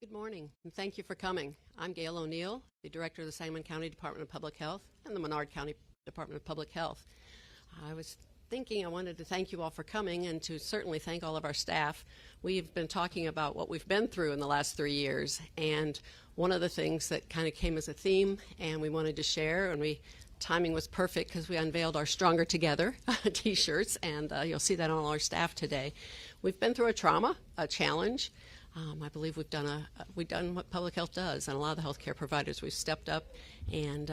Good morning, and thank you for coming. I'm Gail O'Neill, the Director of the Sangamon County Department of Public Health and the Menard County Department of Public Health. I was thinking I wanted to thank you all for coming and to certainly thank all of our staff. We've been talking about what we've been through in the last 3 years, and one of the things that kind of came as a theme and we wanted to share, and timing was perfect because we unveiled our Stronger Together t-shirts, and you'll see that on all our staff today. We've been through a trauma, a challenge. I believe we've done what public health does, and a lot of the healthcare providers, we've stepped up and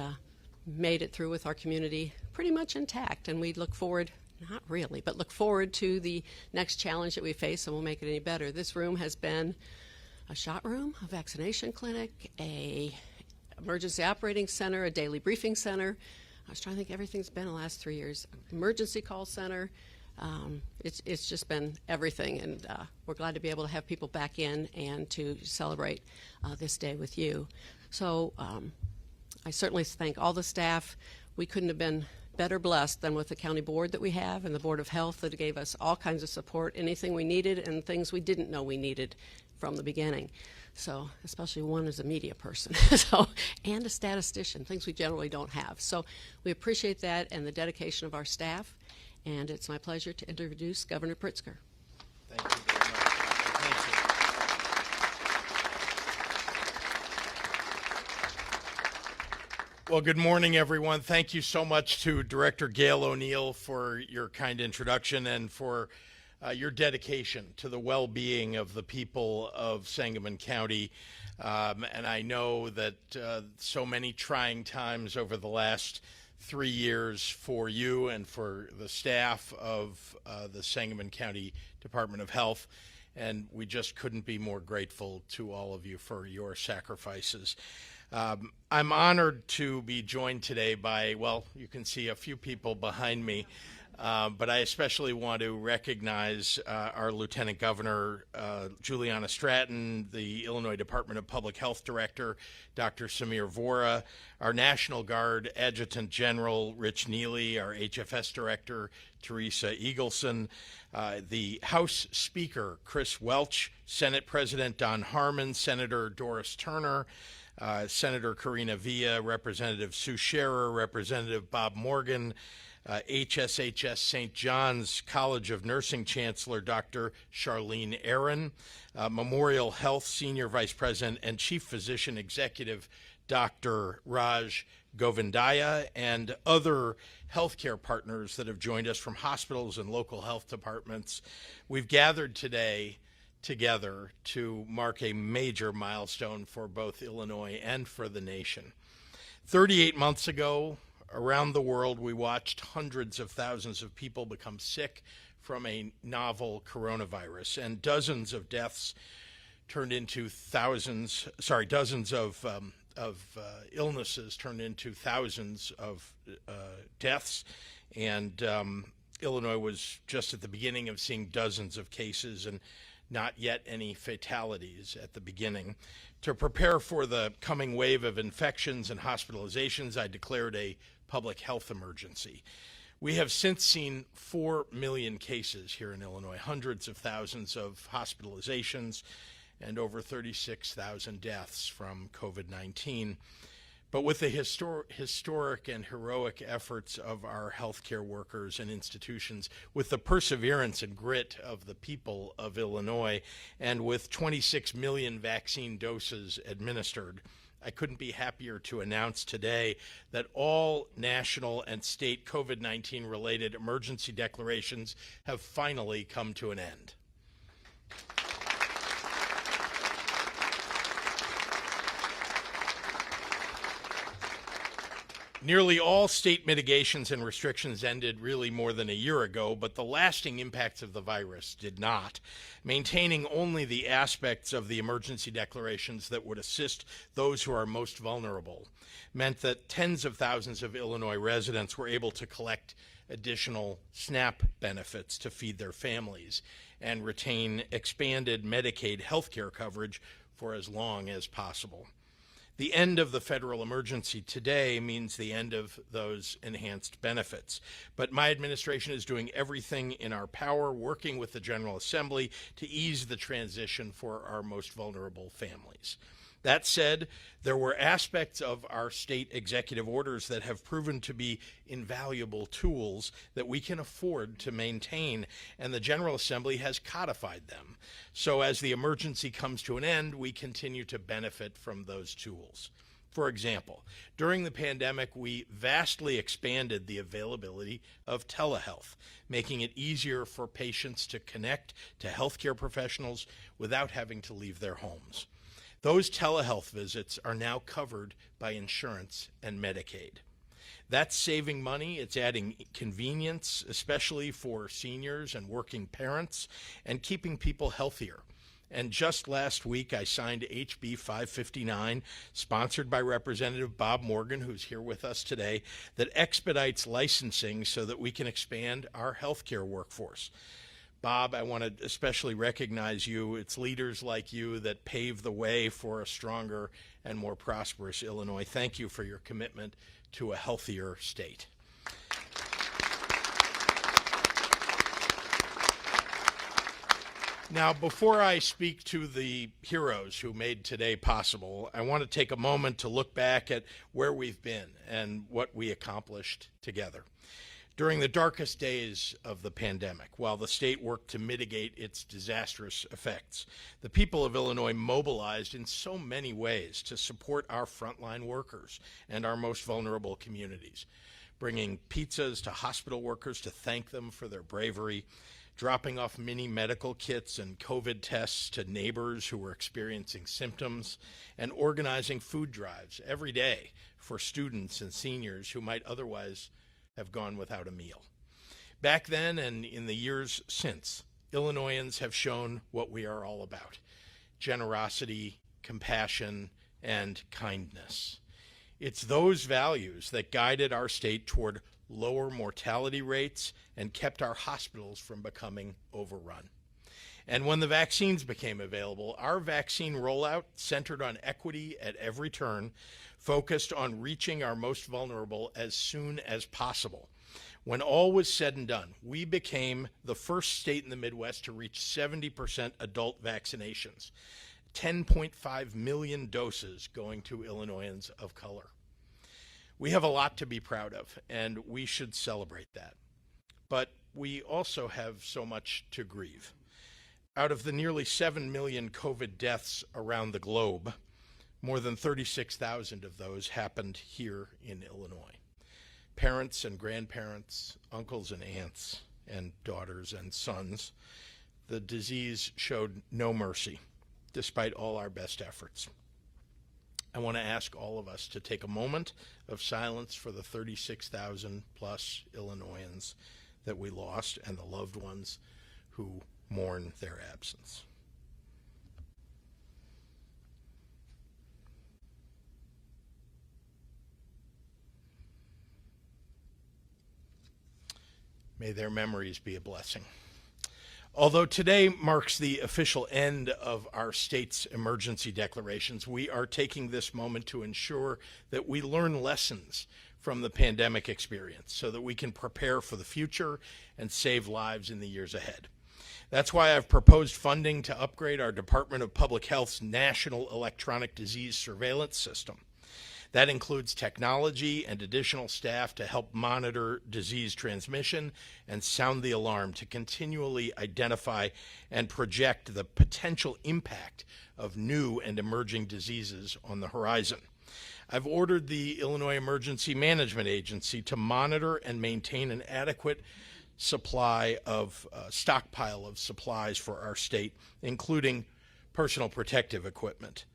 made it through with our community pretty much intact. And we look forward, not really, but look forward to the next challenge that we face, and we'll make it any better. This room has been a shot room, a vaccination clinic, a emergency operating center, a daily briefing center. I was trying to think everything's been in the last 3 years. Emergency call center. It's just been everything, and we're glad to be able to have people back in and to celebrate this day with you. So I certainly thank all the staff. We couldn't have been better blessed than with the county board that we have and the Board of Health that gave us all kinds of support, anything we needed and things we didn't know we needed from the beginning. So especially one as a media person and a statistician, things we generally don't have. So we appreciate that and the dedication of our staff. And it's my pleasure to introduce Governor Pritzker. Thank you very much. Thank you. Well, good morning, everyone. Thank you so much to Director Gail O'Neill for your kind introduction and for your dedication to the well-being of the people of Sangamon County. And I know that so many trying times over the last 3 years for you and for the staff of the Sangamon County Department of Health, and we just couldn't be more grateful to all of you for your sacrifices. I'm honored to be joined today by, well, you can see a few people behind me, but I especially want to recognize our Lieutenant Governor, Juliana Stratton, the Illinois Department of Public Health Director, Dr. Samir Vora, our National Guard Adjutant General, Rich Neely, our HFS Director, Teresa Eagleson, the House Speaker, Chris Welch, Senate President Don Harmon, Senator Doris Turner, Senator Karina Villa, Representative Sue Scherer, Representative Bob Morgan, HSHS St. John's College of Nursing Chancellor Dr. Charlene Aaron, Memorial Health Senior Vice President and Chief Physician Executive Dr. Raj Govindaya, and other healthcare partners that have joined us from hospitals and local health departments. We've gathered today together to mark a major milestone for both Illinois and for the nation. 38 months ago, around the world, we watched hundreds of thousands of people become sick from a novel coronavirus, and dozens of deaths turned into thousands, dozens of illnesses turned into thousands of deaths, and Illinois was just at the beginning of seeing dozens of cases and not yet any fatalities at the beginning. To prepare for the coming wave of infections and hospitalizations, I declared a public health emergency. We have since seen 4 million cases here in Illinois, hundreds of thousands of hospitalizations, and over 36,000 deaths from COVID-19. But with the historic and heroic efforts of our healthcare workers and institutions, with the perseverance and grit of the people of Illinois, and with 26 million vaccine doses administered, I couldn't be happier to announce today that all national and state COVID-19 related emergency declarations have finally come to an end. Nearly all state mitigations and restrictions ended really more than a year ago, but the lasting impacts of the virus did not. Maintaining only the aspects of the emergency declarations that would assist those who are most vulnerable meant that tens of thousands of Illinois residents were able to collect additional SNAP benefits to feed their families and retain expanded Medicaid health care coverage for as long as possible. The end of the federal emergency today means the end of those enhanced benefits. But my administration is doing everything in our power, working with the General Assembly to ease the transition for our most vulnerable families. That said, there were aspects of our state executive orders that have proven to be invaluable tools that we can afford to maintain, and the General Assembly has codified them. So as the emergency comes to an end, we continue to benefit from those tools. For example, during the pandemic, we vastly expanded the availability of telehealth, making it easier for patients to connect to healthcare professionals without having to leave their homes. Those telehealth visits are now covered by insurance and Medicaid. That's saving money, it's adding convenience, especially for seniors and working parents, and keeping people healthier. And just last week, I signed HB 559, sponsored by Representative Bob Morgan, who's here with us today, that expedites licensing so that we can expand our healthcare workforce. Bob, I want to especially recognize you. It's leaders like you that pave the way for a stronger and more prosperous Illinois. Thank you for your commitment to a healthier state. Now, before I speak to the heroes who made today possible, I want to take a moment to look back at where we've been and what we accomplished together. During the darkest days of the pandemic, while the state worked to mitigate its disastrous effects, the people of Illinois mobilized in so many ways to support our frontline workers and our most vulnerable communities, bringing pizzas to hospital workers to thank them for their bravery, dropping off mini medical kits and COVID tests to neighbors who were experiencing symptoms, and organizing food drives every day for students and seniors who might otherwise have gone without a meal. Back then and in the years since, Illinoisans have shown what we are all about: generosity, compassion, and kindness. It's those values that guided our state toward lower mortality rates and kept our hospitals from becoming overrun. And when the vaccines became available, our vaccine rollout, centered on equity at every turn, focused on reaching our most vulnerable as soon as possible. When all was said and done, we became the first state in the Midwest to reach 70% adult vaccinations, 10.5 million doses going to Illinoisans of color. We have a lot to be proud of, and we should celebrate that. But we also have so much to grieve. Out of the nearly 7 million COVID deaths around the globe, more than 36,000 of those happened here in Illinois. Parents and grandparents, uncles and aunts, and daughters and sons, the disease showed no mercy, despite all our best efforts. I want to ask all of us to take a moment of silence for the 36,000 plus Illinoisans that we lost and the loved ones who mourn their absence. May their memories be a blessing. Although today marks the official end of our state's emergency declarations, we are taking this moment to ensure that we learn lessons from the pandemic experience so that we can prepare for the future and save lives in the years ahead. That's why I've proposed funding to upgrade our Department of Public Health's National Electronic Disease Surveillance System. That includes technology and additional staff to help monitor disease transmission and sound the alarm to continually identify and project the potential impact of new and emerging diseases on the horizon. I've ordered the Illinois Emergency Management Agency to monitor and maintain an adequate stockpile of supplies for our state, including personal protective equipment.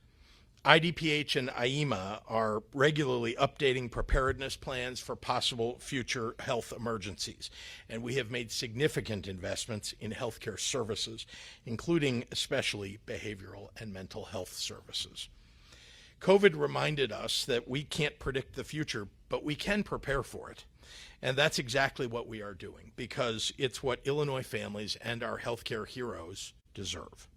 IDPH and IEMA are regularly updating preparedness plans for possible future health emergencies, and we have made significant investments in healthcare services, including especially behavioral and mental health services. COVID reminded us that we can't predict the future, but we can prepare for it. And that's exactly what we are doing, because it's what Illinois families and our healthcare heroes deserve.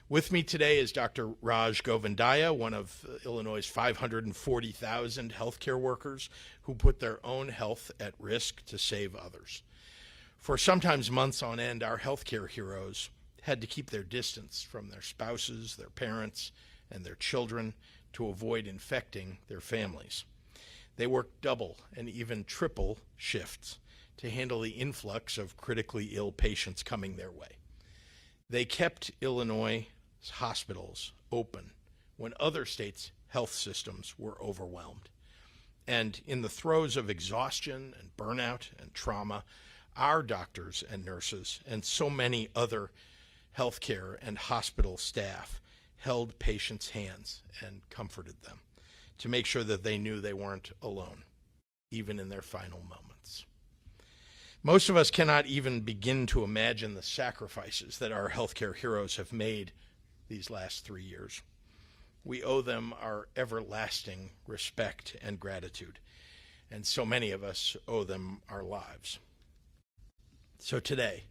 With me today is Dr. Raj Govindaya, one of Illinois' 540,000 healthcare workers who put their own health at risk to save others. For sometimes months on end, our healthcare heroes had to keep their distance from their spouses, their parents, and their children to avoid infecting their families. They worked double and even triple shifts to handle the influx of critically ill patients coming their way. They kept Illinois' hospitals open when other states' health systems were overwhelmed. And in the throes of exhaustion and burnout and trauma, our doctors and nurses and so many other healthcare and hospital staff held patients' hands and comforted them to make sure that they knew they weren't alone, even in their final moments. Most of us cannot even begin to imagine the sacrifices that our healthcare heroes have made these last 3 years. We owe them our everlasting respect and gratitude, and so many of us owe them our lives. So today,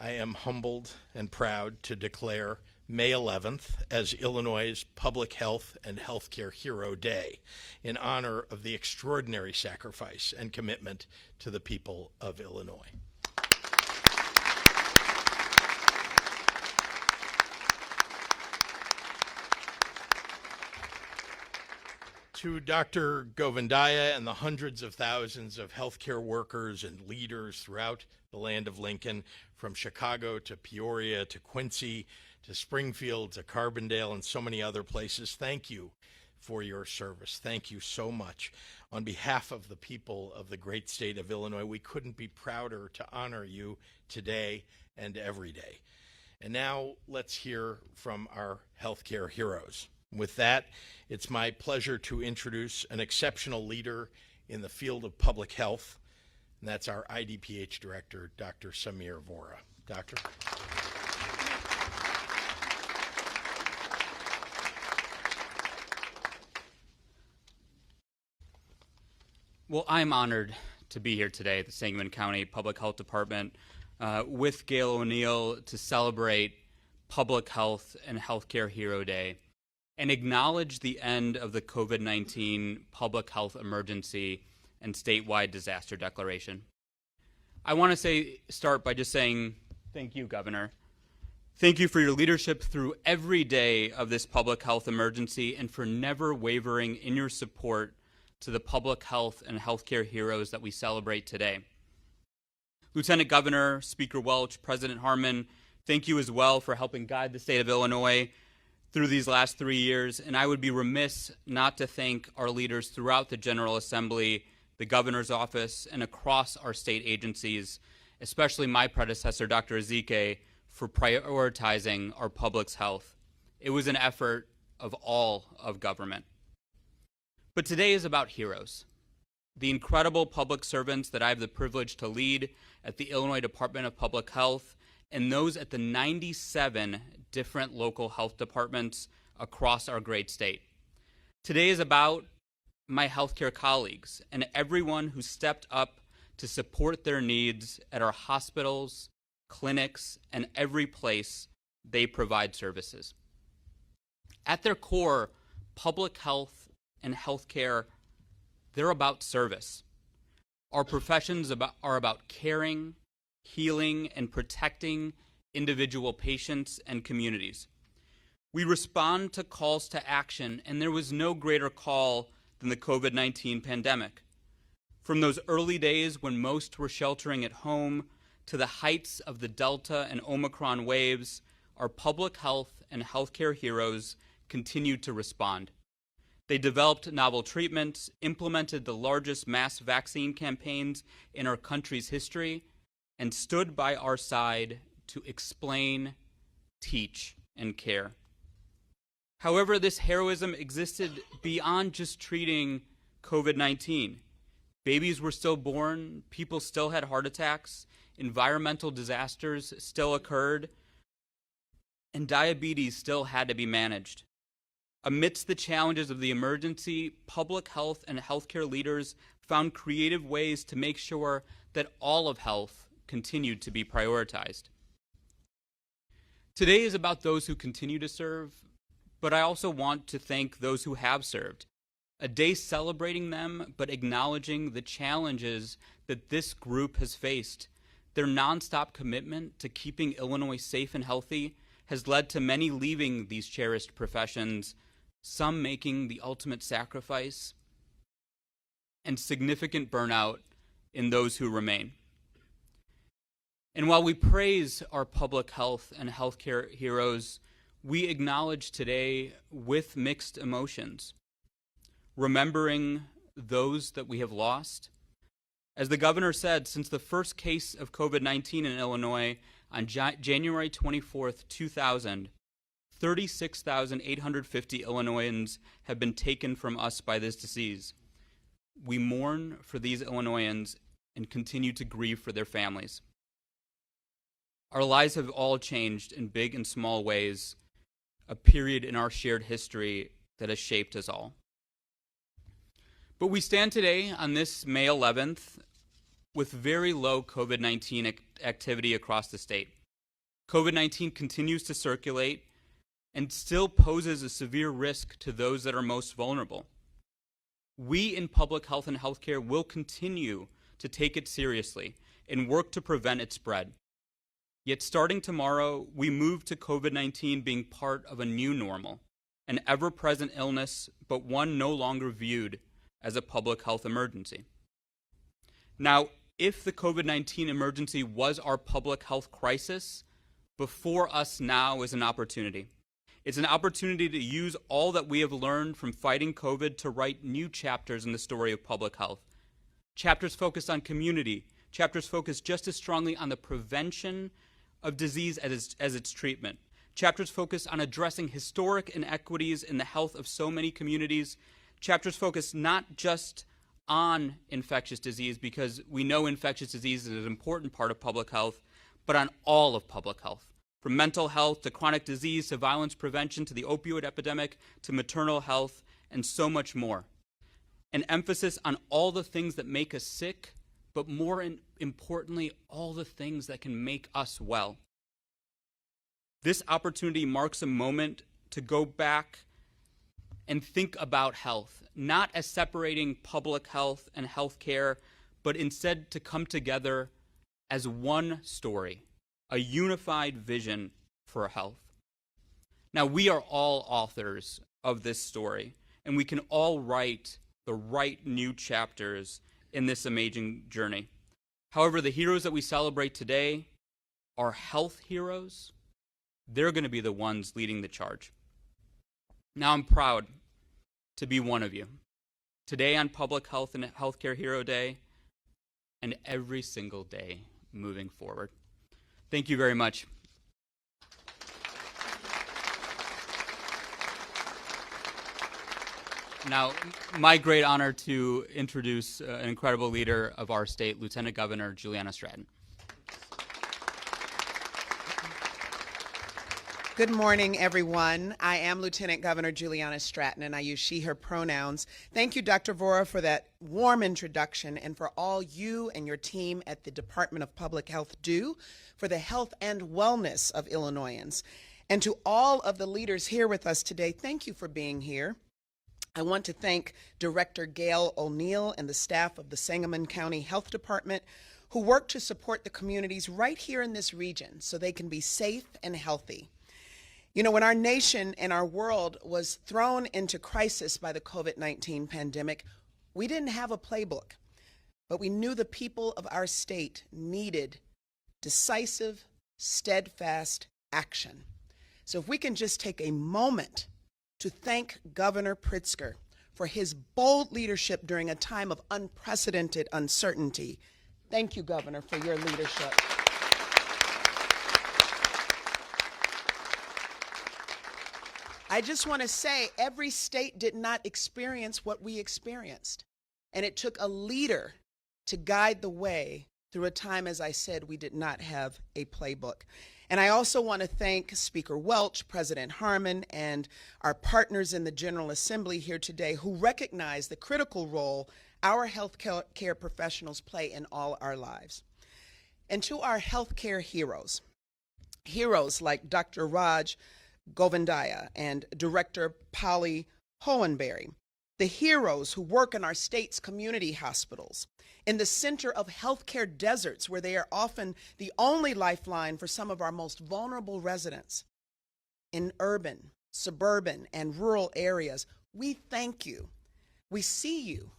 I am humbled and proud to declare May 11th as Illinois' Public Health and Healthcare Hero Day in honor of the extraordinary sacrifice and commitment to the people of Illinois. To Dr. Govindaya and the hundreds of thousands of healthcare workers and leaders throughout the land of Lincoln, from Chicago to Peoria to Quincy to Springfield to Carbondale and so many other places, thank you for your service. Thank you so much. On behalf of the people of the great state of Illinois, we couldn't be prouder to honor you today and every day. And now let's hear from our healthcare heroes. With that, it's my pleasure to introduce an exceptional leader in the field of public health, and that's our IDPH director, Dr. Samir Vora. Doctor. Well, I'm honored to be here today at the Sangamon County Public Health Department with Gail O'Neill to celebrate Public Health and Healthcare Hero Day and acknowledge the end of the COVID-19 public health emergency and statewide disaster declaration. I want to start by just saying thank you, Governor. Thank you for your leadership through every day of this public health emergency and for never wavering in your support to the public health and healthcare heroes that we celebrate today. Lieutenant Governor, Speaker Welch, President Harmon, thank you as well for helping guide the state of Illinois through these last 3 years, and I would be remiss not to thank our leaders throughout the General Assembly, the Governor's Office, and across our state agencies, especially my predecessor, Dr. Ezike, for prioritizing our public's health. It was an effort of all of government. But today is about heroes, the incredible public servants that I have the privilege to lead at the Illinois Department of Public Health and those at the 97 different local health departments across our great state. Today is about my healthcare colleagues and everyone who stepped up to support their needs at our hospitals, clinics, and every place they provide services. At their core, public health and healthcare, they're about service. Our professions are about caring, healing, and protecting individual patients and communities. We respond to calls to action, and there was no greater call than the COVID-19 pandemic. From those early days when most were sheltering at home to the heights of the Delta and Omicron waves, our public health and healthcare heroes continued to respond. They developed novel treatments, implemented the largest mass vaccine campaigns in our country's history, and stood by our side to explain, teach, and care. However, this heroism existed beyond just treating COVID-19. Babies were still born, people still had heart attacks, environmental disasters still occurred, and diabetes still had to be managed. Amidst the challenges of the emergency, public health and healthcare leaders found creative ways to make sure that all of health continued to be prioritized. Today is about those who continue to serve, but I also want to thank those who have served. A day celebrating them, but acknowledging the challenges that this group has faced. Their nonstop commitment to keeping Illinois safe and healthy has led to many leaving these cherished professions, some making the ultimate sacrifice, and significant burnout in those who remain. And while we praise our public health and healthcare heroes, we acknowledge today with mixed emotions, remembering those that we have lost. As the governor said, since the first case of COVID-19 in Illinois on January 24th, 2000, 36,850 Illinoisans have been taken from us by this disease. We mourn for these Illinoisans and continue to grieve for their families. Our lives have all changed in big and small ways, a period in our shared history that has shaped us all. But we stand today on this May 11th with very low COVID-19 activity across the state. COVID-19 continues to circulate and still poses a severe risk to those that are most vulnerable. We in public health and healthcare will continue to take it seriously and work to prevent its spread. Yet starting tomorrow, we move to COVID-19 being part of a new normal, an ever-present illness, but one no longer viewed as a public health emergency. Now, if the COVID-19 emergency was our public health crisis, before us now is an opportunity. It's an opportunity to use all that we have learned from fighting COVID to write new chapters in the story of public health. Chapters focused on community, chapters focused just as strongly on the prevention of disease as its treatment. Chapters focused on addressing historic inequities in the health of so many communities. Chapters focused not just on infectious disease, because we know infectious disease is an important part of public health, but on all of public health. From mental health to chronic disease to violence prevention to the opioid epidemic to maternal health and so much more. An emphasis on all the things that make us sick, but more importantly, all the things that can make us well. This opportunity marks a moment to go back and think about health, not as separating public health and healthcare, but instead to come together as one story, a unified vision for health. Now, we are all authors of this story, and we can all write the right new chapters in this amazing journey. However, the heroes that we celebrate today are health heroes. They're going to be the ones leading the charge. Now, I'm proud to be one of you. Today on Public Health and Healthcare Hero Day, and every single day moving forward. Thank you very much. Now, my great honor to introduce an incredible leader of our state, Lieutenant Governor Juliana Stratton. Good morning, everyone. I am Lieutenant Governor Juliana Stratton, and I use she, her pronouns. Thank you, Dr. Vora, for that warm introduction, and for all you and your team at the Department of Public Health do for the health and wellness of Illinoisans. And to all of the leaders here with us today, thank you for being here. I want to thank Director Gail O'Neill and the staff of the Sangamon County Health Department who work to support the communities right here in this region so they can be safe and healthy. You know, when our nation and our world was thrown into crisis by the COVID-19 pandemic, we didn't have a playbook, but we knew the people of our state needed decisive, steadfast action. So if we can just take a moment to thank Governor Pritzker for his bold leadership during a time of unprecedented uncertainty. Thank you, Governor, for your leadership. I just want to say every state did not experience what we experienced, and it took a leader to guide the way through a time, as I said, we did not have a playbook. And I also want to thank Speaker Welch, President Harmon, and our partners in the General Assembly here today who recognize the critical role our health care professionals play in all our lives. And to our healthcare heroes, Heroes like Dr. Raj Govindaya and Director Polly Hohenberry, the heroes who work in our state's community hospitals, in the center of healthcare deserts where they are often the only lifeline for some of our most vulnerable residents. In urban, suburban, and rural areas, we thank you. We see you,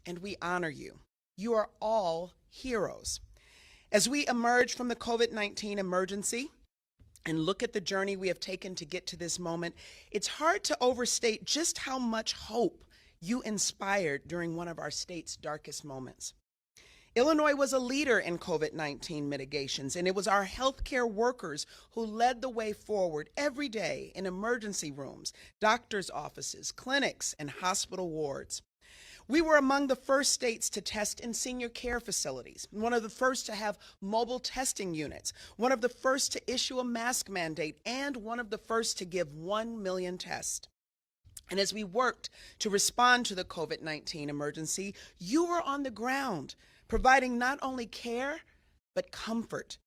and we honor you. You are all heroes. As we emerge from the COVID-19 emergency and look at the journey we have taken to get to this moment, it's hard to overstate just how much hope you inspired during one of our state's darkest moments. Illinois was a leader in COVID-19 mitigations, and it was our healthcare workers who led the way forward every day in emergency rooms, doctors' offices, clinics, and hospital wards. We were among the first states to test in senior care facilities, one of the first to have mobile testing units, one of the first to issue a mask mandate, and one of the first to give 1 million tests. And as we worked to respond to the COVID-19 emergency, you were on the ground, providing not only care, but comfort.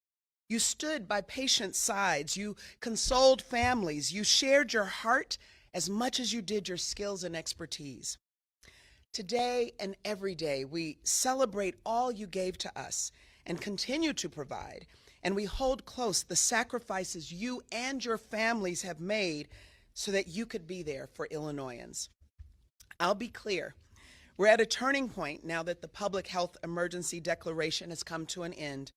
You stood by patients' sides, you consoled families, you shared your heart as much as you did your skills and expertise. Today and every day, we celebrate all you gave to us and continue to provide, and we hold close the sacrifices you and your families have made so that you could be there for Illinoisans. I'll be clear. We're at a turning point now that the public health emergency declaration has come to an end,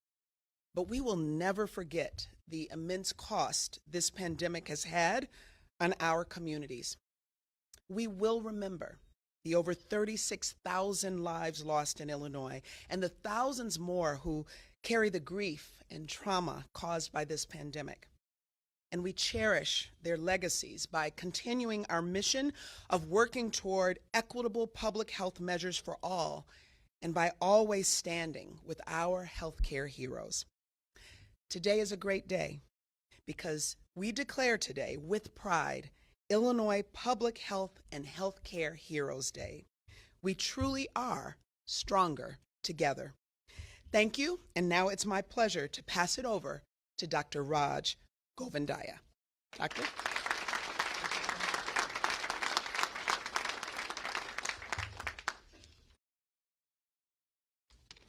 but we will never forget the immense cost this pandemic has had on our communities. We will remember the over 36,000 lives lost in Illinois and the thousands more who carry the grief and trauma caused by this pandemic. And we cherish their legacies by continuing our mission of working toward equitable public health measures for all, and by always standing with our healthcare heroes. Today is a great day because we declare today with pride Illinois Public Health and Healthcare Heroes Day. We truly are stronger together. Thank you, and now it's my pleasure to pass it over to Dr. Raj Govindaya. Doctor?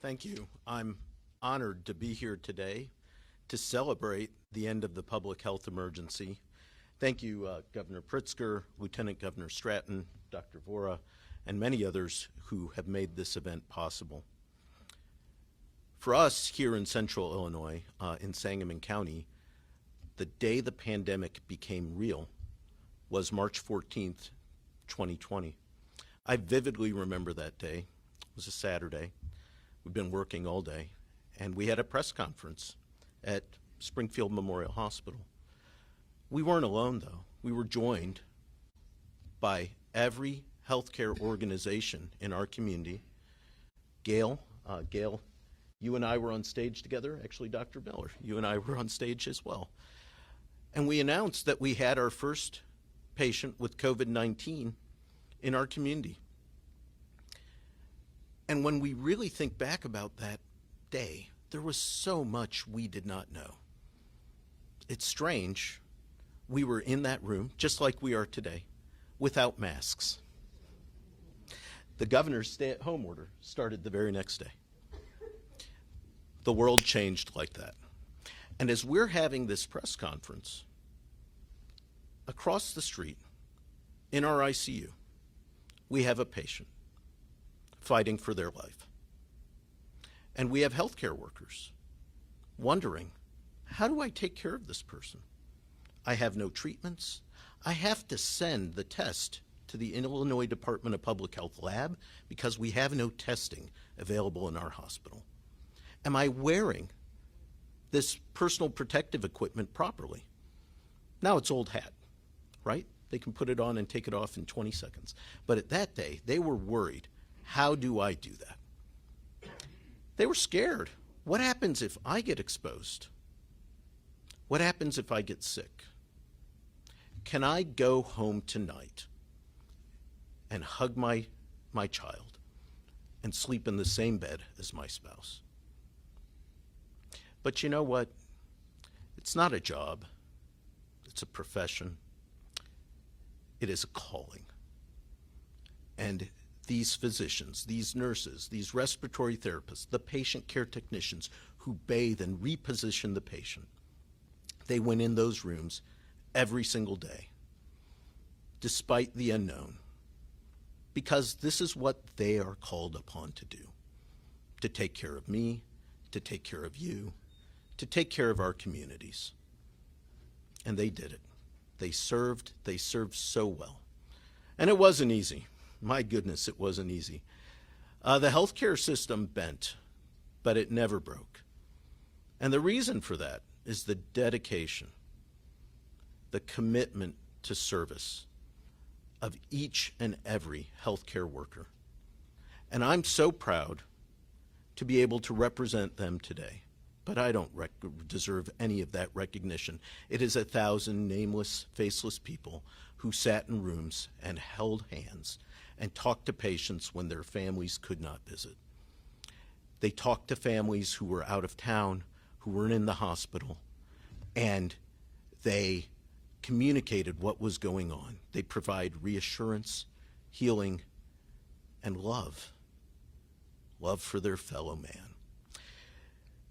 Thank you. I'm honored to be here today to celebrate the end of the public health emergency. Thank you, Governor Pritzker, Lieutenant Governor Stratton, Dr. Vora, and many others who have made this event possible. For us here in Central Illinois, in Sangamon County, the day the pandemic became real was March 14th, 2020. I vividly remember that day. It was a Saturday. We've been working all day, and we had a press conference at Springfield Memorial Hospital. We weren't alone, though. We were joined by every healthcare organization in our community. Gail, you and I were on stage together. Actually, Dr. Miller, you and I were on stage as well. And we announced that we had our first patient with COVID-19 in our community. And when we really think back about that day, there was so much we did not know. It's strange. We were in that room, just like we are today, without masks. The governor's stay-at-home order started the very next day. The world changed like that. And as we're having this press conference, across the street, in our ICU, we have a patient fighting for their life. And we have healthcare workers wondering, how do I take care of this person? I have no treatments. I have to send the test to the Illinois Department of Public Health lab because we have no testing available in our hospital. Am I wearing this personal protective equipment properly? Now it's old hat, right? They can put it on and take it off in 20 seconds. But at that day, they were worried, how do I do that? They were scared. What happens if I get exposed? What happens if I get sick? Can I go home tonight and hug my child and sleep in the same bed as my spouse? But you know what? It's not a job. It's a profession. It is a calling. And these physicians, these nurses, these respiratory therapists, the patient care technicians who bathe and reposition the patient, they went in those rooms every single day, despite the unknown, because this is what they are called upon to do, to take care of me, to take care of you, to take care of our communities. And they did it. They served so well. And it wasn't easy. My goodness, it wasn't easy. The healthcare system bent, but it never broke. And the reason for that is the dedication, the commitment to service of each and every healthcare worker. And I'm so proud to be able to represent them today. But I don't deserve any of that recognition. It is 1,000 nameless, faceless people who sat in rooms and held hands and talked to patients when their families could not visit. They talked to families who were out of town, who weren't in the hospital, and they communicated what was going on. They provide reassurance, healing, and love for their fellow man.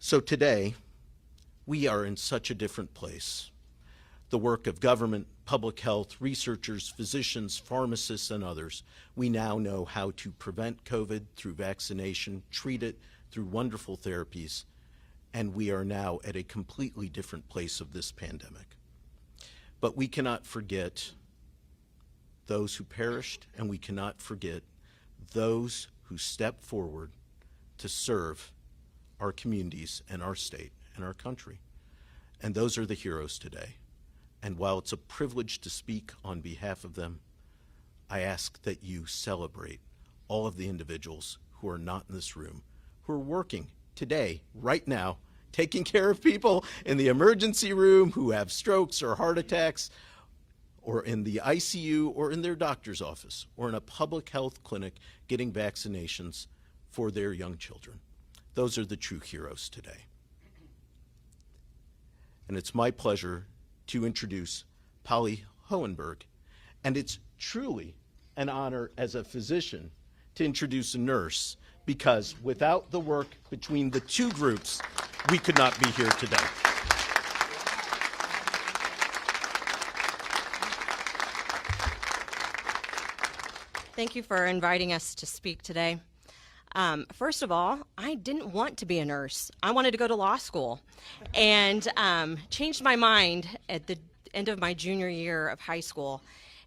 So today, we are in such a different place. The work of government, public health, researchers, physicians, pharmacists, and others, we now know how to prevent COVID through vaccination, treat it through wonderful therapies, and we are now at a completely different place of this pandemic. But we cannot forget those who perished, and we cannot forget those who stepped forward to serve our communities and our state and our country. And those are the heroes today. And while it's a privilege to speak on behalf of them, I ask that you celebrate all of the individuals who are not in this room, who are working today, right now, taking care of people in the emergency room who have strokes or heart attacks, or in the ICU, or in their doctor's office, or in a public health clinic getting vaccinations for their young children. Those are the true heroes today. And it's my pleasure to introduce Polly Hohenberg. And it's truly an honor as a physician to introduce a nurse, because without the work between the two groups, we could not be here today. Thank you for inviting us to speak today. First of all, I didn't want to be a nurse. I wanted to go to law school, and changed my mind at the end of my junior year of high school,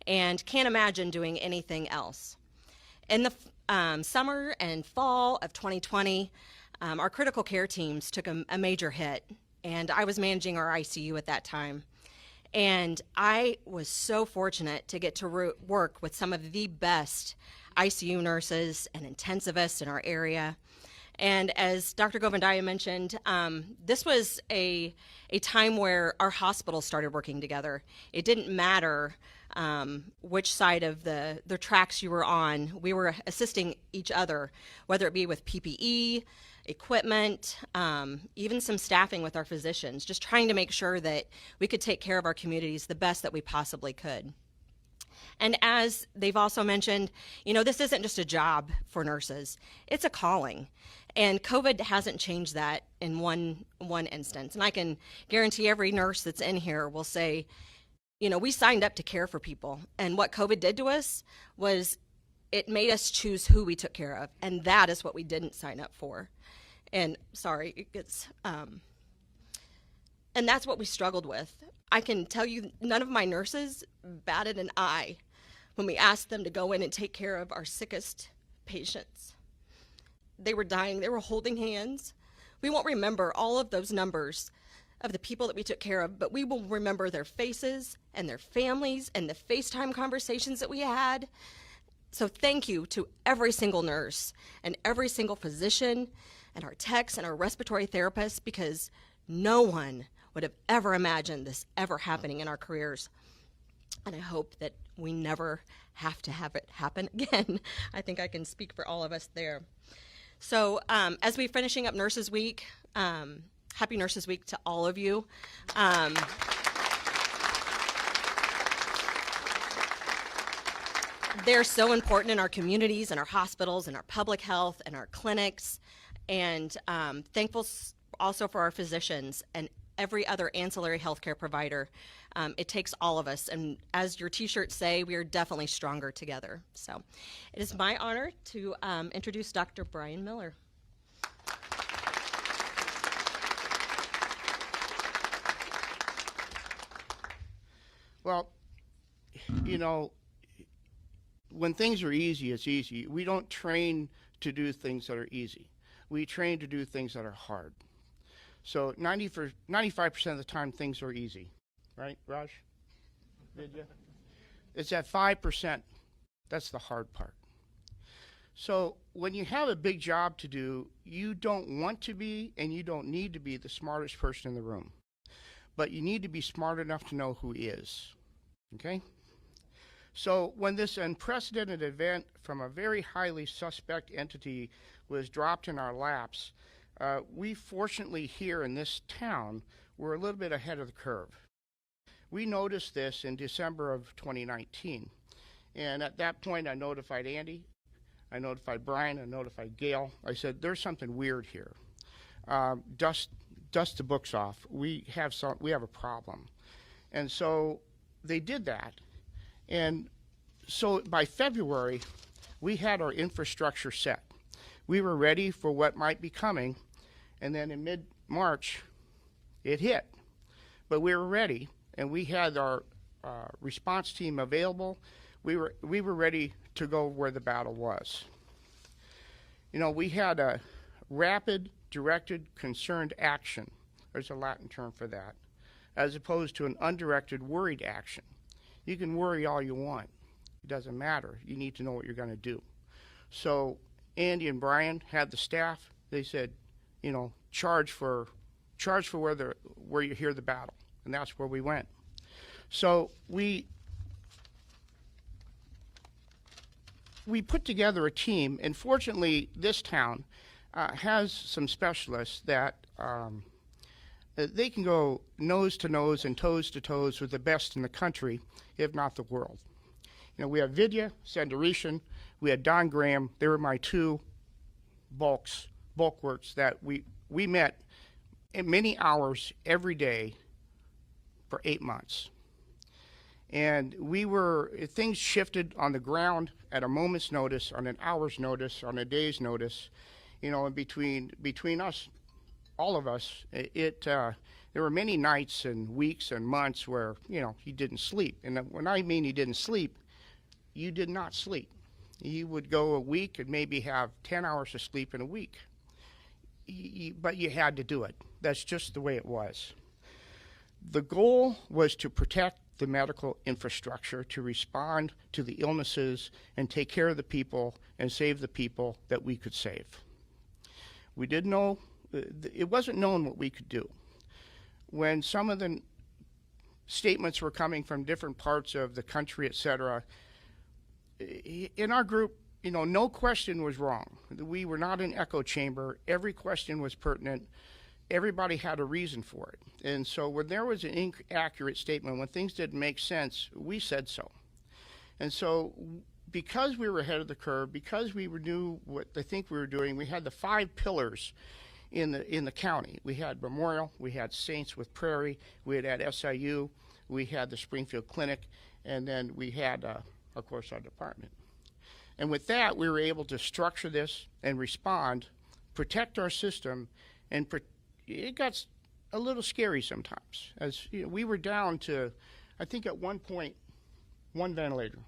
and can't imagine doing anything else. In the summer and fall of 2020, our critical care teams took a major hit, and I was managing our ICU at that time. And I was so fortunate to get to work with some of the best ICU nurses and intensivists in our area. And as Dr. Govindaya mentioned, this was a time where our hospitals started working together. It didn't matter which side of the tracks you were on. We were assisting each other, whether it be with PPE, equipment, even some staffing with our physicians, just trying to make sure that we could take care of our communities the best that we possibly could. And as they've also mentioned, this isn't just a job for nurses, it's a calling. And COVID hasn't changed that in one instance. And I can guarantee every nurse that's in here will say, we signed up to care for people. And what COVID did to us was it made us choose who we took care of. And that is what we didn't sign up for. And sorry, it gets, and that's what we struggled with. I can tell you none of my nurses batted an eye when we asked them to go in and take care of our sickest patients. They were dying, they were holding hands. We won't remember all of those numbers of the people that we took care of, but we will remember their faces and their families and the FaceTime conversations that we had. So thank you to every single nurse and every single physician and our techs and our respiratory therapists, because no one would have ever imagined this ever happening in our careers. And I hope that we never have to have it happen again. I think I can speak for all of us there. So as we're finishing up Nurses Week, Happy Nurses Week to all of you. They're so important in our communities and our hospitals and our public health and our clinics. And thankful also for our physicians and every other ancillary healthcare provider. It takes all of us. And as your t-shirts say, we are definitely stronger together. So it is my honor to introduce Dr. Brian Miller. Well, you know, when things are easy, it's easy. We don't train to do things that are easy. We train to do things that are hard. So 95% of the time, things are easy. Right, Raj? Did you? It's that 5%. That's the hard part. So when you have a big job to do, you don't want to be and you don't need to be the smartest person in the room. But you need to be smart enough to know who is. Okay? So when this unprecedented event from a very highly suspect entity was dropped in our laps, we fortunately here in this town were a little bit ahead of the curve. We noticed this in December of 2019. And at that point, I notified Andy, I notified Brian, I notified Gail. I said, there's something weird here. Dust the books off. We have a problem. And so they did that. And so by February, we had our infrastructure set. We were ready for what might be coming. And then in mid-March, it hit. But we were ready, and we had our response team available. We were ready to go where the battle was. You know, we had a rapid, directed, concerned action. There's a Latin term for that, as opposed to an undirected, worried action. You can worry all you want. It doesn't matter. You need to know what you're going to do. So Andy and Brian had the staff. They said, you know, charge for where you hear the battle, and that's where we went. So we put together a team, and fortunately, this town has some specialists that they can go nose to nose and toes to toes with the best in the country, if not the world. You know, we have Vidya Sandarishan, we had Don Graham. They were my two bulwarks that we met in many hours every day for 8 months. And things shifted on the ground at a moment's notice, on an hour's notice, on a day's notice. You know, and between us, all of us, there were many nights and weeks and months where, you know, he didn't sleep. And when I mean he didn't sleep, you did not sleep. You would go a week and maybe have 10 hours of sleep in a week. But you had to do it. That's just the way it was. The goal was to protect the medical infrastructure, to respond to the illnesses and take care of the people and save the people that we could save. We didn't know, it wasn't known what we could do. When some of the statements were coming from different parts of the country, et cetera, in our group, you know, no question was wrong. We were not an echo chamber. Every question was pertinent. Everybody had a reason for it. And so when there was an inaccurate statement, when things didn't make sense, we said so. And so because we were ahead of the curve, because we knew what they think we were doing, we had the 5 pillars in the county. We had Memorial, we had Saints with Prairie, we had SIU, we had the Springfield Clinic, and then we had, of course, our department. And with that, we were able to structure this and respond, protect our system, and it got a little scary sometimes. As you know, we were down to, I think at one point, 1 ventilator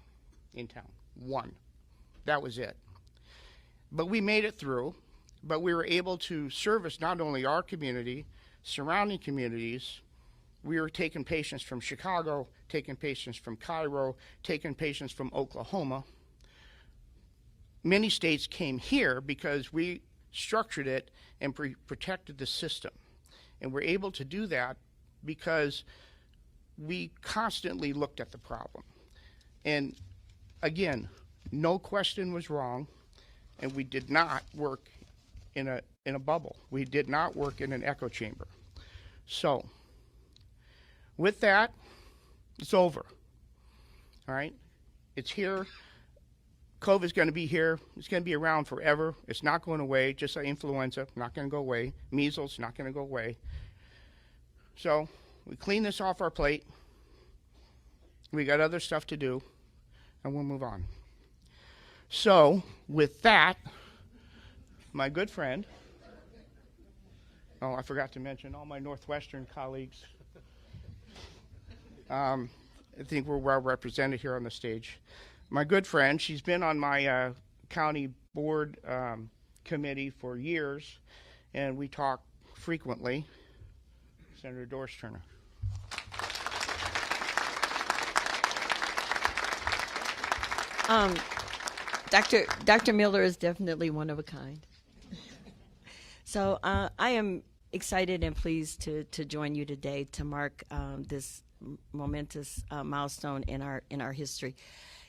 in town. 1. That was it. But we made it through. But we were able to service not only our community, surrounding communities. We were taking patients from Chicago, taking patients from Cairo, taking patients from Oklahoma. Many states came here because we structured it and protected the system. And we're able to do that because we constantly looked at the problem. And again, no question was wrong, and we did not work in a bubble. We did not work in an echo chamber. So, with that, it's over. All right? It's here. COVID's going to be here. It's going to be around forever. It's not going away, just like influenza, not going to go away. Measles, not going to go away. So, we clean this off our plate. We got other stuff to do, and we'll move on. So, with that, my good friend, oh, I forgot to mention all my Northwestern colleagues. I think we're well represented here on the stage. My good friend, she's been on my county board committee for years, and we talk frequently. Senator Doris Turner. Dr. Miller is definitely one of a kind. So I am excited and pleased to join you today to mark this momentous milestone in our history.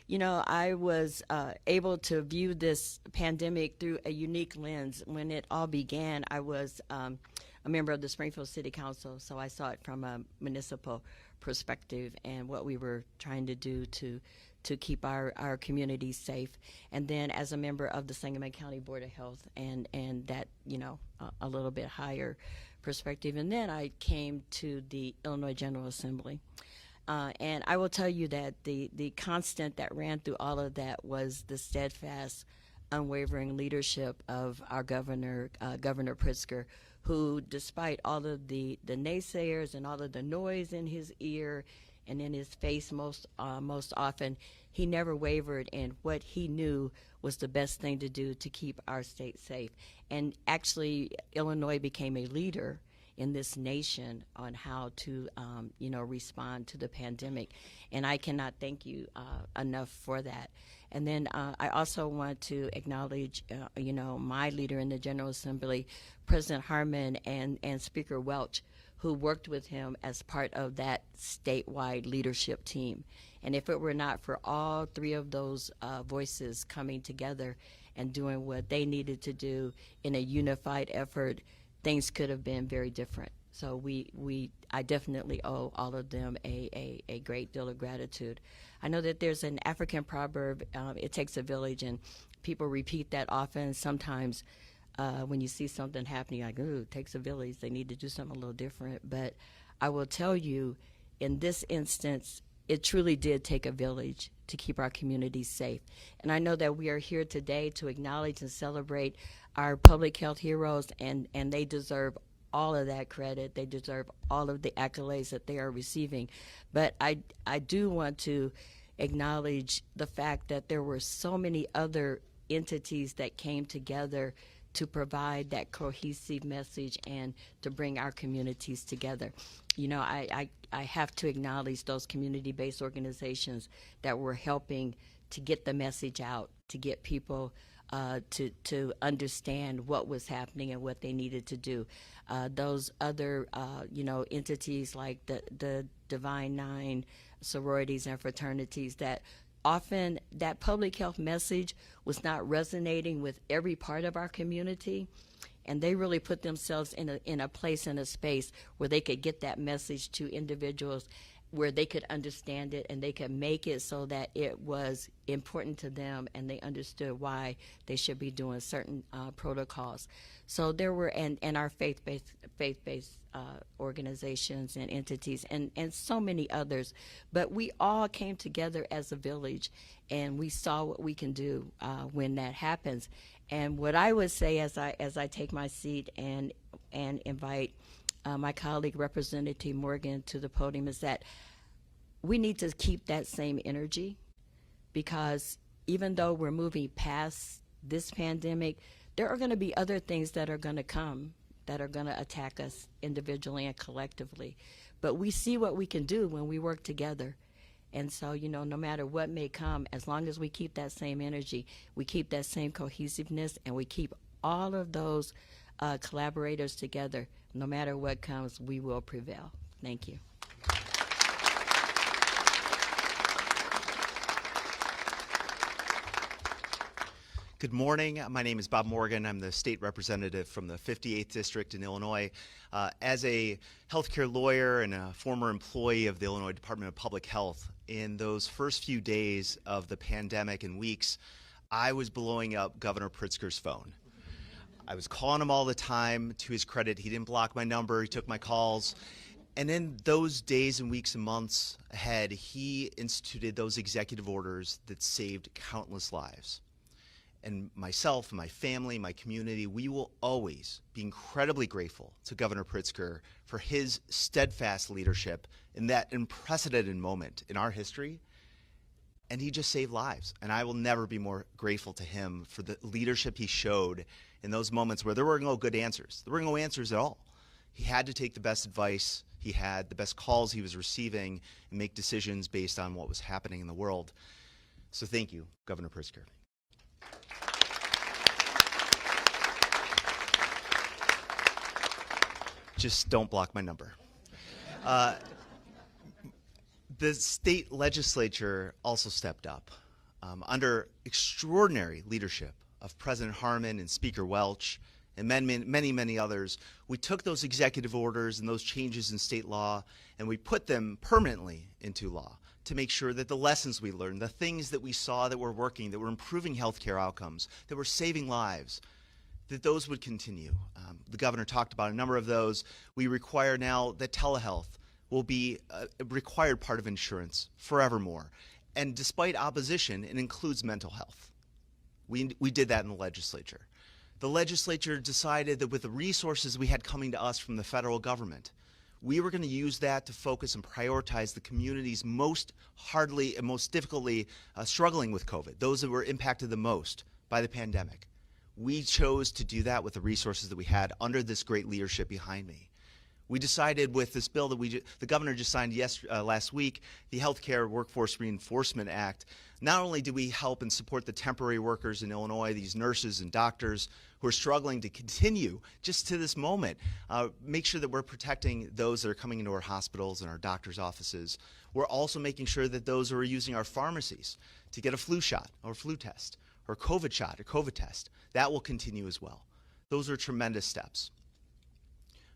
You know, I was able to view this pandemic through a unique lens. When it all began, I was a member of the Springfield City Council, so I saw it from a municipal perspective and what we were trying to do to keep our communities safe. And then as a member of the Sangamon County Board of Health and that, you know, a little bit higher perspective. And then I came to the Illinois General Assembly. And I will tell you that the constant that ran through all of that was the steadfast, unwavering leadership of our governor, Governor Pritzker, who, despite all of the naysayers and all of the noise in his ear and in his face most often, he never wavered in what he knew was the best thing to do to keep our state safe. And actually, Illinois became a leader in this nation on how to, respond to the pandemic. And I cannot thank you enough for that. And then I also want to acknowledge, my leader in the General Assembly, President Harmon and Speaker Welch, who worked with him as part of that statewide leadership team. And if it were not for all three of those voices coming together and doing what they needed to do in a unified effort, things could have been very different. So I definitely owe all of them a great deal of gratitude. I know that there's an African proverb, it takes a village, and people repeat that often. Sometimes when you see something happening, you're like, ooh, it takes a village, they need to do something a little different. But I will tell you, in this instance, it truly did take a village to keep our communities safe. And I know that we are here today to acknowledge and celebrate our public health heroes, and they deserve all of that credit. They deserve all of the accolades that they are receiving. But I do want to acknowledge the fact that there were so many other entities that came together to provide that cohesive message and to bring our communities together. You know, I have to acknowledge those community-based organizations that were helping to get the message out, to get people to understand what was happening and what they needed to do. Those other, entities like the Divine Nine sororities and fraternities, that often that public health message was not resonating with every part of our community, and they really put themselves in a place, in a space where they could get that message to individuals, where they could understand it and they could make it so that it was important to them and they understood why they should be doing certain protocols. So there were, and our faith-based organizations and entities and so many others. But we all came together as a village, and we saw what we can do when that happens. And what I would say as I take my seat and invite my colleague Representative Morgan to the podium is that we need to keep that same energy, because even though we're moving past this pandemic, there are going to be other things that are going to come that are going to attack us individually and collectively. But we see what we can do when we work together. And so, no matter what may come, as long as we keep that same energy, we keep that same cohesiveness, and we keep all of those collaborators together, no matter what comes, we will prevail. Thank you. Good morning. My name is Bob Morgan. I'm the state representative from the 58th District in Illinois. As a healthcare lawyer and a former employee of the Illinois Department of Public Health, in those first few days of the pandemic and weeks, I was blowing up Governor Pritzker's phone. I was calling him all the time. To his credit, he didn't block my number. He took my calls. And in those days and weeks and months ahead, he instituted those executive orders that saved countless lives. And myself, my family, my community, we will always be incredibly grateful to Governor Pritzker for his steadfast leadership in that unprecedented moment in our history. And he just saved lives. And I will never be more grateful to him for the leadership he showed in those moments where there were no good answers. There were no answers at all. He had to take the best advice he had, the best calls he was receiving, and make decisions based on what was happening in the world. So thank you, Governor Pritzker. Just don't block my number. The state legislature also stepped up. Under extraordinary leadership of President Harmon and Speaker Welch and many others, we took those executive orders and those changes in state law and we put them permanently into law to make sure that the lessons we learned, the things that we saw that were working, that were improving healthcare outcomes, that were saving lives, that those would continue. The governor talked about a number of those. We require now that telehealth will be a required part of insurance forevermore. And despite opposition, it includes mental health. We did that in the legislature. The legislature decided that with the resources we had coming to us from the federal government, we were going to use that to focus and prioritize the communities most hardly and most difficultly struggling with COVID, those that were impacted the most by the pandemic. We chose to do that with the resources that we had under this great leadership behind me. We decided with this bill that the governor just signed last week, the Healthcare Workforce Reinforcement Act. Not only do we help and support the temporary workers in Illinois, these nurses and doctors who are struggling to continue just to this moment, make sure that we're protecting those that are coming into our hospitals and our doctors' offices. We're also making sure that those who are using our pharmacies to get a flu shot or flu test or COVID shot or COVID test, that will continue as well. Those are tremendous steps.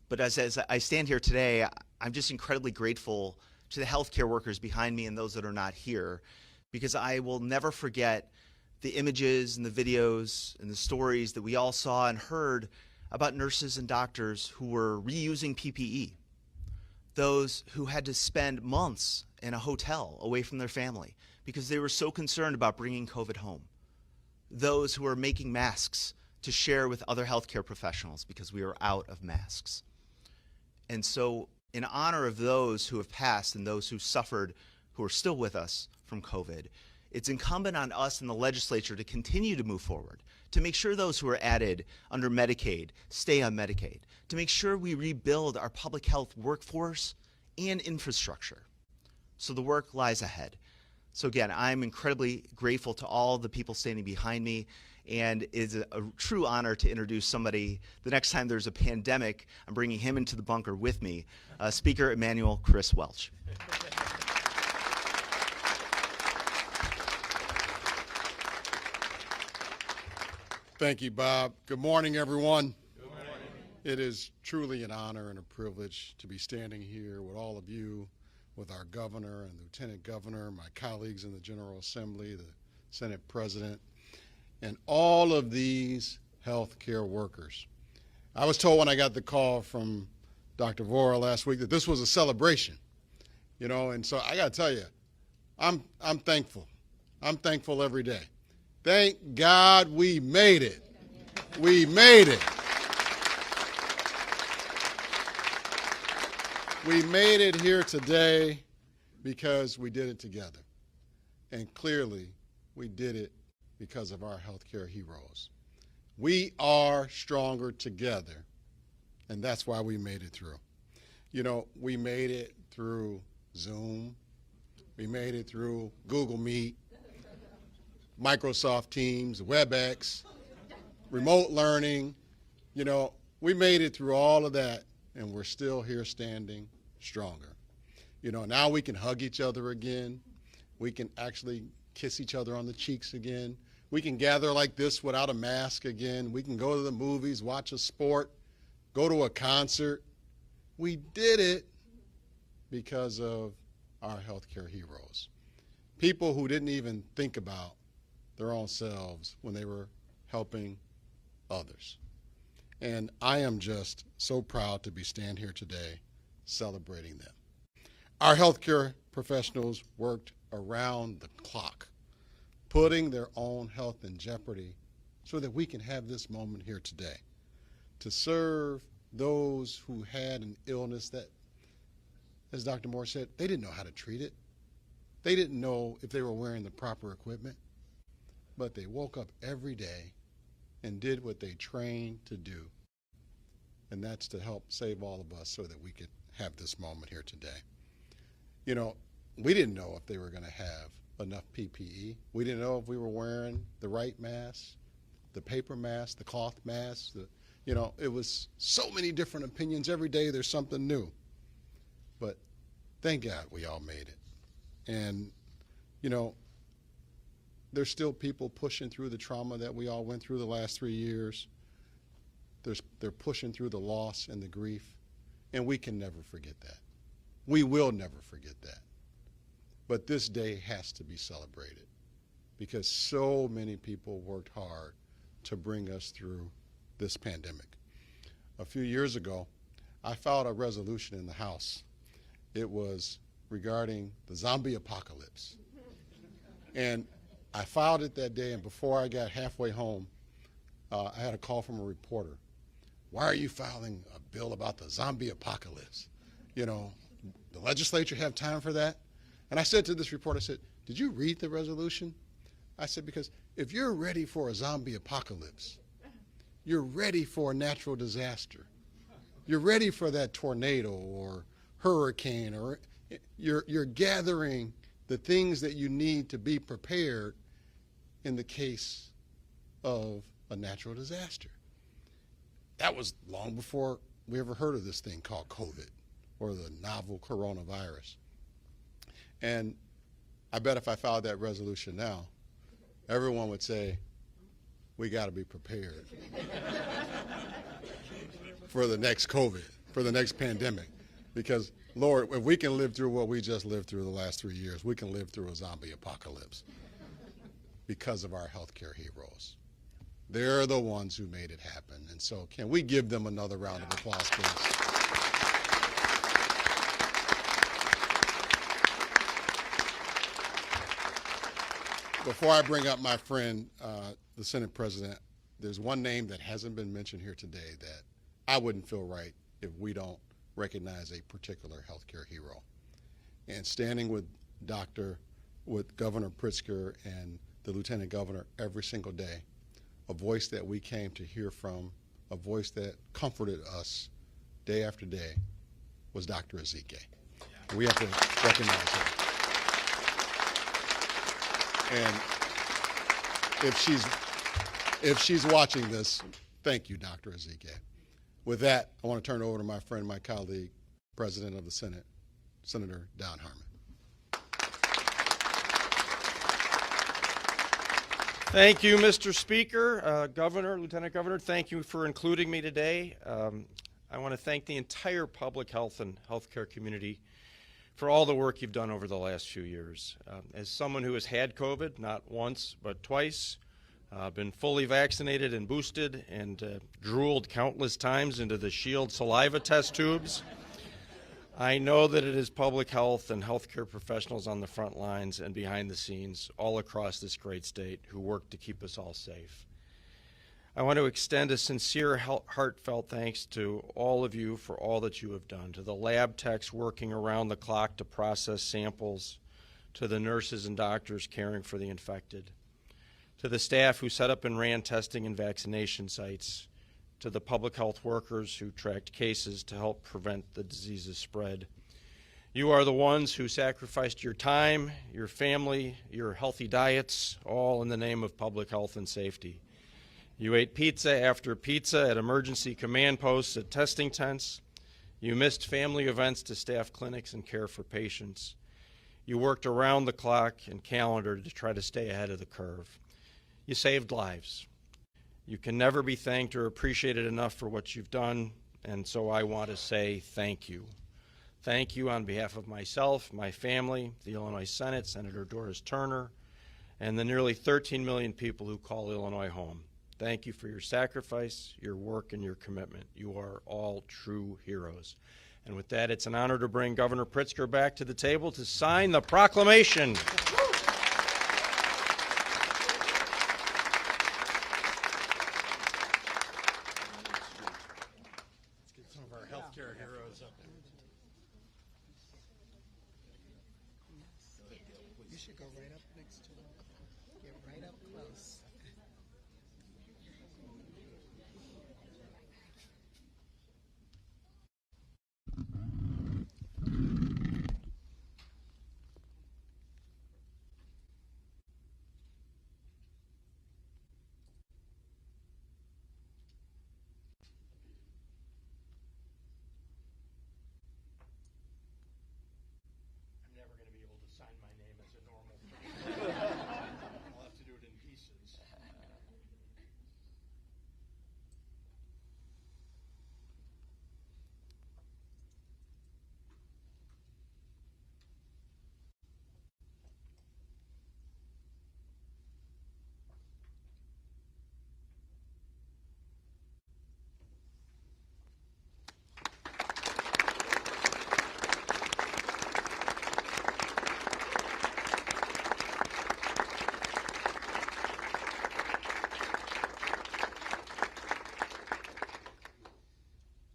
But as I stand here today, I'm just incredibly grateful to the healthcare workers behind me and those that are not here, because I will never forget the images and the videos and the stories that we all saw and heard about nurses and doctors who were reusing PPE, those who had to spend months in a hotel away from their family because they were so concerned about bringing COVID home, those who were making masks to share with other healthcare professionals because we were out of masks. And so in honor of those who have passed and those who suffered, who are still with us from COVID, it's incumbent on us in the legislature to continue to move forward, to make sure those who are added under Medicaid stay on Medicaid, to make sure we rebuild our public health workforce and infrastructure. So the work lies ahead. So again, I'm incredibly grateful to all the people standing behind me, and it's a true honor to introduce somebody. The next time there's a pandemic, I'm bringing him into the bunker with me, Speaker Emanuel Chris Welch. Thank you, Bob. Good morning, everyone. Good morning. It is truly an honor and a privilege to be standing here with all of you, with our governor and lieutenant governor, my colleagues in the General Assembly, the Senate President, and all of these healthcare workers. I was told when I got the call from Dr. Vora last week that this was a celebration, you know, and so I got to tell you, I'm thankful. I'm thankful every day. Thank God we made it. We made it. We made it here today because we did it together. And clearly, we did it because of our healthcare heroes. We are stronger together, and that's why we made it through. You know, we made it through Zoom. We made it through Google Meet, Microsoft Teams, WebEx, remote learning. You know, we made it through all of that, and we're still here standing stronger. You know, now we can hug each other again. We can actually kiss each other on the cheeks again. We can gather like this without a mask again. We can go to the movies, watch a sport, go to a concert. We did it because of our healthcare heroes. People who didn't even think about their own selves when they were helping others. And I am just so proud to be standing here today celebrating them. Our healthcare professionals worked around the clock, putting their own health in jeopardy so that we can have this moment here today to serve those who had an illness that, as Dr. Moore said, they didn't know how to treat it. They didn't know if they were wearing the proper equipment, but they woke up every day and did what they trained to do, and that's to help save all of us so that we could have this moment here today. You know, we didn't know if they were going to have enough PPE. We didn't know if we were wearing the right mask, the paper mask, the cloth mask. You know, it was so many different opinions. Every day there's something new. But thank God we all made it. And, you know, there's still people pushing through the trauma that we all went through the last 3 years. They're pushing through the loss and the grief, and we can never forget that. We will never forget that. But this day has to be celebrated because so many people worked hard to bring us through this pandemic. A few years ago, I filed a resolution in the House. It was regarding the zombie apocalypse. And I filed it that day, and before I got halfway home, I had a call from a reporter. Why are you filing a bill about the zombie apocalypse? You know, the legislature have time for that? And I said to this reporter, I said, did you read the resolution? I said, because if you're ready for a zombie apocalypse, you're ready for a natural disaster. You're ready for that tornado or hurricane, or you're gathering the things that you need to be prepared in the case of a natural disaster. That was long before we ever heard of this thing called COVID or the novel coronavirus. And I bet if I filed that resolution now, everyone would say, we got to be prepared for the next COVID, for the next pandemic. Because, Lord, if we can live through what we just lived through the last 3 years, we can live through a zombie apocalypse because of our healthcare heroes. They're the ones who made it happen. And so can we give them another round of applause, please? Before I bring up my friend, the Senate President, there's one name that hasn't been mentioned here today that I wouldn't feel right if we don't recognize a particular healthcare hero. And standing with Governor Pritzker and the Lieutenant Governor every single day, a voice that we came to hear from, a voice that comforted us day after day, was Dr. Ezike. We have to recognize her. And if she's watching this, thank you, Dr. Ezike. With that, I want to turn it over to my friend, my colleague, President of the Senate, Senator Don Harmon. Thank you, Mr. Speaker. Governor, Lieutenant Governor, thank you for including me today. I want to thank the entire public health and healthcare community for all the work you've done over the last few years. As someone who has had COVID, not once, but twice, been fully vaccinated and boosted, and drooled countless times into the Shield saliva test tubes, I know that it is public health and healthcare professionals on the front lines and behind the scenes all across this great state who work to keep us all safe. I want to extend a sincere, heartfelt thanks to all of you for all that you have done, to the lab techs working around the clock to process samples, to the nurses and doctors caring for the infected, to the staff who set up and ran testing and vaccination sites, to the public health workers who tracked cases to help prevent the disease's spread. You are the ones who sacrificed your time, your family, your healthy diets, all in the name of public health and safety. You ate pizza after pizza at emergency command posts, at testing tents. You missed family events to staff clinics and care for patients. You worked around the clock and calendar to try to stay ahead of the curve. You saved lives. You can never be thanked or appreciated enough for what you've done, and so I want to say thank you. Thank you on behalf of myself, my family, the Illinois Senate, Senator Doris Turner, and the nearly 13 million people who call Illinois home. Thank you for your sacrifice, your work, and your commitment. You are all true heroes. And with that, it's an honor to bring Governor Pritzker back to the table to sign the proclamation. Some of our healthcare heroes up. You should go right up next to him. Get right up close. I'm never going to be able to sign my name as a normal person. I'll have to do it in pieces.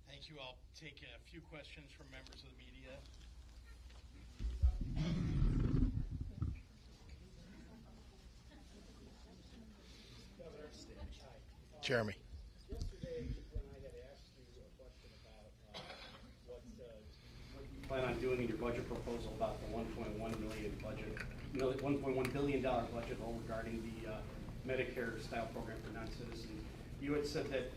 Thank you. I'll take a few questions from members of the media. Jeremy. Yesterday, when I had asked you a question about what you plan on doing in your budget proposal about the $1.1 billion budget hole regarding the Medicare style program for non-citizens, you had said that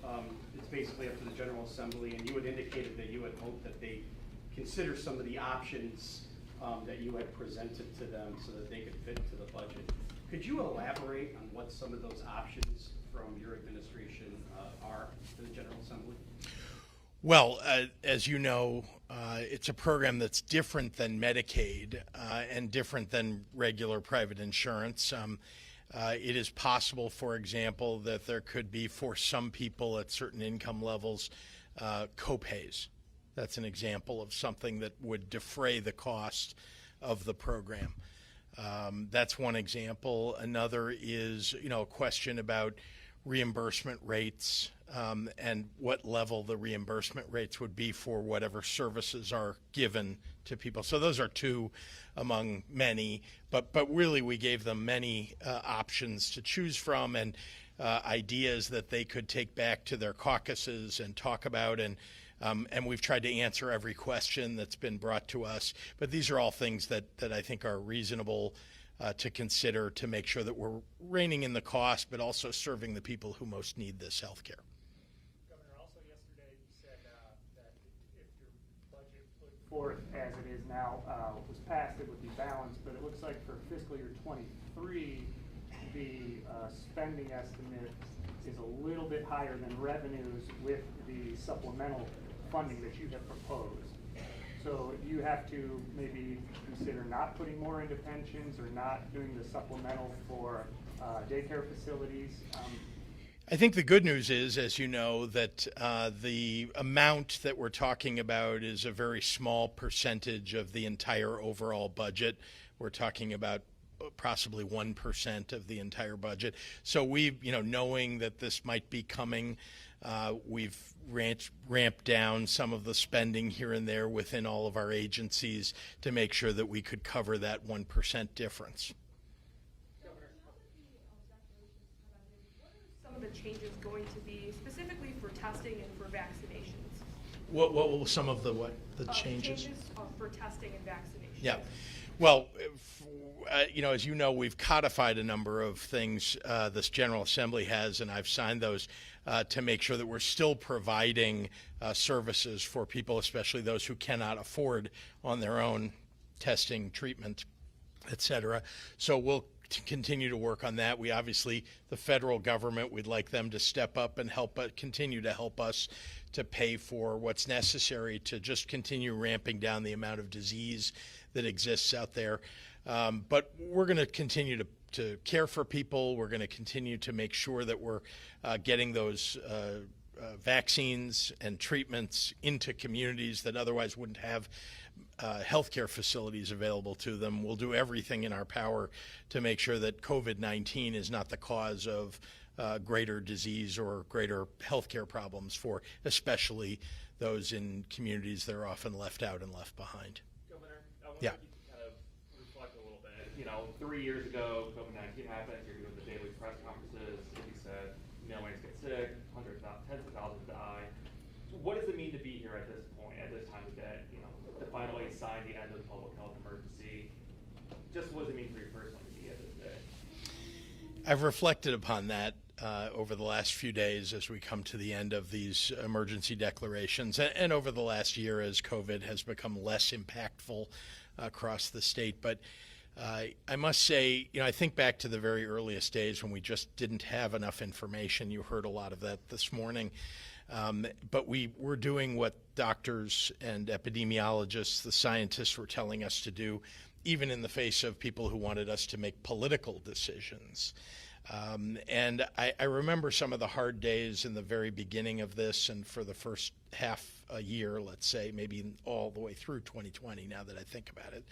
it's basically up to the General Assembly, and you had indicated that you had hoped that they consider some of the options that you had presented to them so that they could fit into the budget. Could you elaborate on what some of those options from your administration are to the General Assembly? Well, as you know, it's a program that's different than Medicaid and different than regular private insurance. It is possible, for example, that there could be, for some people at certain income levels, copays. That's an example of something that would defray the cost of the program. That's one example. Another is, a question about reimbursement rates and what level the reimbursement rates would be for whatever services are given to people. So those are two among many, but really we gave them many options to choose from and ideas that they could take back to their caucuses and talk about, and we've tried to answer every question that's been brought to us. But these are all things that I think are reasonable to consider to make sure that we're reining in the cost, but also serving the people who most need this health care. Governor, also yesterday you said that if your budget put forth as it is now was passed, it would be balanced, but it looks like for fiscal year 23, the spending estimate is a little bit higher than revenues with the supplemental funding that you have proposed. So do you have to maybe consider not putting more into pensions or not doing the supplemental for daycare facilities? I think the good news is, as you know, that the amount that we're talking about is a very small percentage of the entire overall budget. We're talking about possibly 1% of the entire budget. So we've, knowing that this might be coming, we've ramped down some of the spending here and there within all of our agencies to make sure that we could cover that 1% difference. Some of the changes going to be specifically for testing and for vaccinations? What will some of the changes? Changes for testing and vaccinations. Yeah. Well, as you know, we've codified a number of things this General Assembly has, and I've signed those to make sure that we're still providing services for people, especially those who cannot afford on their own testing, treatment, et cetera. So we'll to continue to work on that. We obviously, the federal government, we'd like them to step up and continue to help us to pay for what's necessary to just continue ramping down the amount of disease that exists out there. But we're going to continue to care for people. We're going to continue to make sure that we're getting those vaccines and treatments into communities that otherwise wouldn't have healthcare facilities available to them. We'll do everything in our power to make sure that COVID-19 is not the cause of greater disease or greater healthcare problems for especially those in communities that are often left out and left behind. Governor, I wonder Yeah. if you can kind of reflect a little bit. 3 years ago, COVID-19 happened. You're doing the daily press conferences. Like you said, millions get sick, tens of thousands die. What does it mean to be here at this point, at this time of day? To finally sign the end of the public health emergency. Just what does it mean for you personally to be here this day? I've reflected upon that over the last few days as we come to the end of these emergency declarations, and over the last year as COVID has become less impactful across the state. But I must say, I think back to the very earliest days when we just didn't have enough information. You heard a lot of that this morning. But we were doing what doctors and epidemiologists, the scientists, were telling us to do, even in the face of people who wanted us to make political decisions. And I remember some of the hard days in the very beginning of this, and for the first half a year, let's say, maybe all the way through 2020, now that I think about it,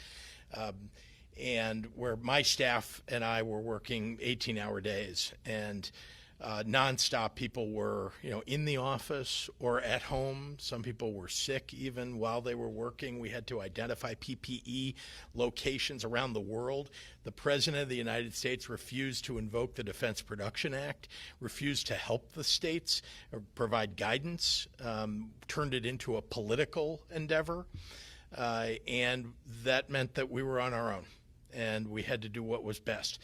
and where my staff and I were working 18-hour days, and nonstop. People were, in the office or at home. Some people were sick even while they were working. We had to identify PPE locations around the world. The President of the United States refused to invoke the Defense Production Act, refused to help the states or provide guidance, turned it into a political endeavor, and that meant that we were on our own, and we had to do what was best.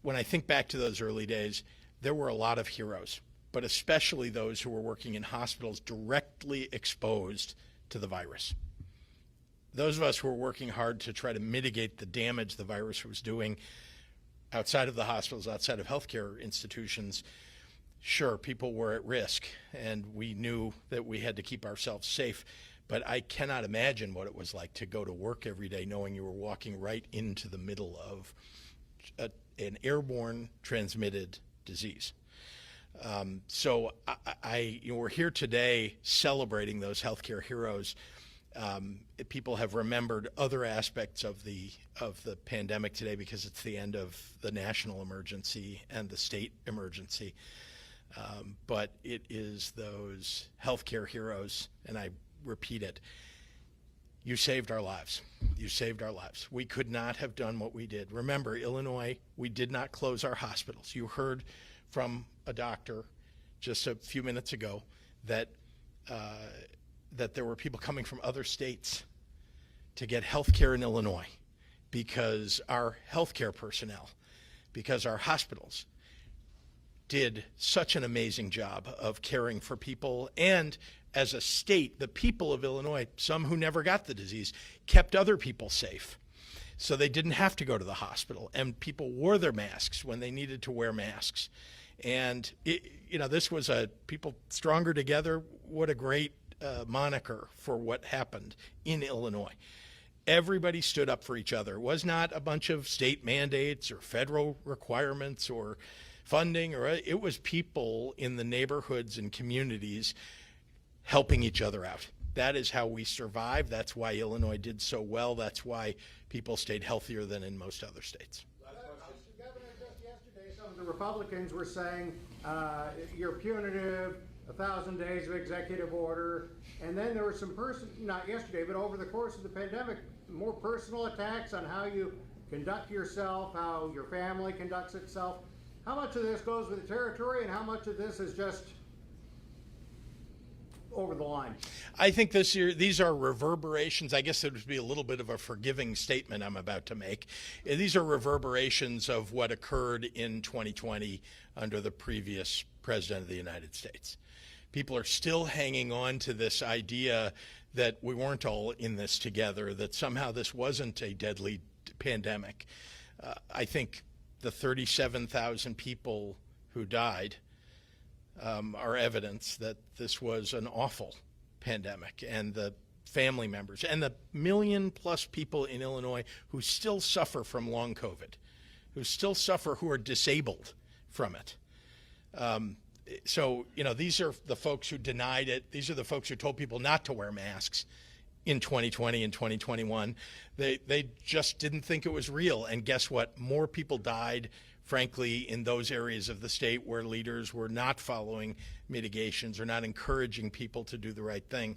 When I think back to those early days, there were a lot of heroes, but especially those who were working in hospitals directly exposed to the virus. Those of us who were working hard to try to mitigate the damage the virus was doing outside of the hospitals, outside of healthcare institutions, sure, people were at risk, and we knew that we had to keep ourselves safe. But I cannot imagine what it was like to go to work every day knowing you were walking right into the middle of an airborne transmitted disease. So we're here today celebrating those healthcare heroes. People have remembered other aspects of the pandemic today because it's the end of the national emergency and the state emergency. But it is those healthcare heroes, and I repeat it, you saved our lives. You saved our lives. We could not have done what we did. Remember, Illinois, we did not close our hospitals. You heard from a doctor just a few minutes ago that there were people coming from other states to get health care in Illinois because our healthcare personnel, because our hospitals did such an amazing job of caring for people. And as a state, the people of Illinois, some who never got the disease, kept other people safe. So they didn't have to go to the hospital, and people wore their masks when they needed to wear masks. And this was people stronger together. What a great moniker for what happened in Illinois. Everybody stood up for each other. It was not a bunch of state mandates or federal requirements or funding, it was people in the neighborhoods and communities helping each other out. That is how we survived. That's why Illinois did so well. That's why people stayed healthier than in most other states. Governor, just yesterday, some of the Republicans were saying you're punitive, 1,000 days of executive order, and then there were some not yesterday, but over the course of the pandemic, more personal attacks on how you conduct yourself, how your family conducts itself. How much of this goes with the territory, and how much of this is just over the line? I think these are reverberations. I guess it would be a little bit of a forgiving statement I'm about to make. These are reverberations of what occurred in 2020 under the previous president of the United States. People are still hanging on to this idea that we weren't all in this together, that somehow this wasn't a deadly pandemic. I think the 37,000 people who died are evidence that this was an awful pandemic, and the family members and the 1 million+ people in Illinois who still suffer from long COVID, who still suffer, who are disabled from it. So, you know, these are the folks who denied it. These are the folks who told people not to wear masks in 2020 and 2021. They just didn't think it was real. And guess what? More people died, frankly, in those areas of the state where leaders were not following mitigations or not encouraging people to do the right thing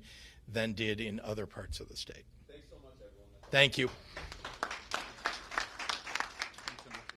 than did in other parts of the state. Thanks so much, everyone. Thank you.